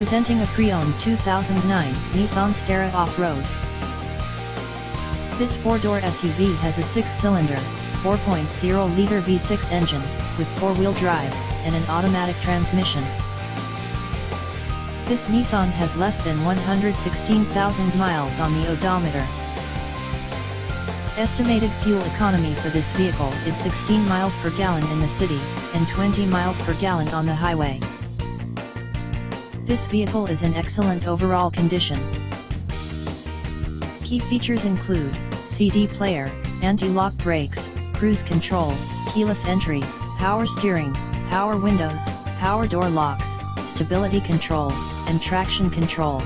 Presenting a pre-owned 2009 Nissan Xterra Off-Road. This four-door SUV has a six-cylinder, 4.0-liter V6 engine, with four-wheel drive, and an automatic transmission. This Nissan has less than 116,000 miles on the odometer. Estimated fuel economy for this vehicle is 16 miles per gallon in the city, and 20 miles per gallon on the highway. This vehicle is in excellent overall condition. Key features include CD player, anti-lock brakes, cruise control, keyless entry, power steering, power windows, power door locks, stability control, and traction control.